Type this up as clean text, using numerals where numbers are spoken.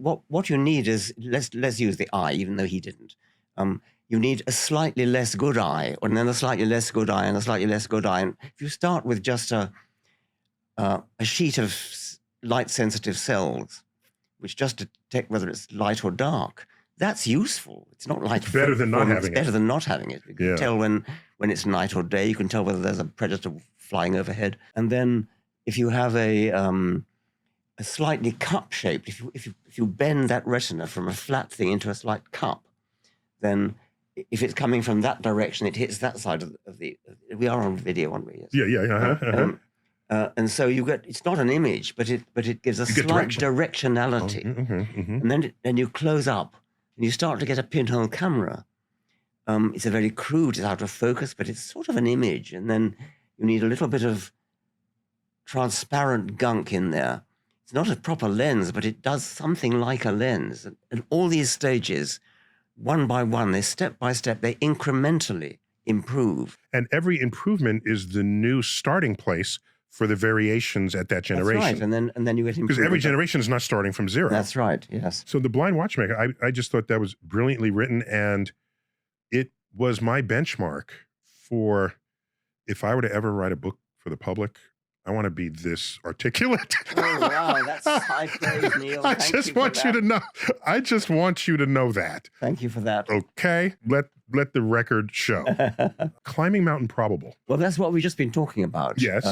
what you need is, let's use the eye, even though he didn't. You need a slightly less good eye, and then a slightly less good eye, and a slightly less good eye. And if you start with just a sheet of light-sensitive cells, which just detect whether it's light or dark, that's useful. It's not like it's better than not having it. It's better than not having it. You can tell when it's night or day. You can tell whether there's a predator flying overhead. And then if you have a slightly cup-shaped, if you bend that retina from a flat thing into a slight cup, then if it's coming from that direction, it hits that side of the. We are on video, aren't we? Yes. And so you get, it's not an image, but it gives a slight directionality. And then you close up and you start to get a pinhole camera. It's a very crude, it's out of focus, but it's sort of an image. And then you need a little bit of transparent gunk in there. It's not a proper lens, but it does something like a lens. And all these stages, one by one, they step by step, they incrementally improve. And every improvement is the new starting place for the variations at that generation. That's right, and then you get improvement. Because every generation is not starting from zero. That's right, yes. So The Blind Watchmaker, I just thought that was brilliantly written, and it was my benchmark for, if I were to ever write a book for the public, I want to be this articulate. Oh, wow, that's high praise, Neil. I just want you to know. I just want you to know that. Thank you for that. Okay, let the record show. Climbing Mount Improbable. Well, that's what we've just been talking about. Yes.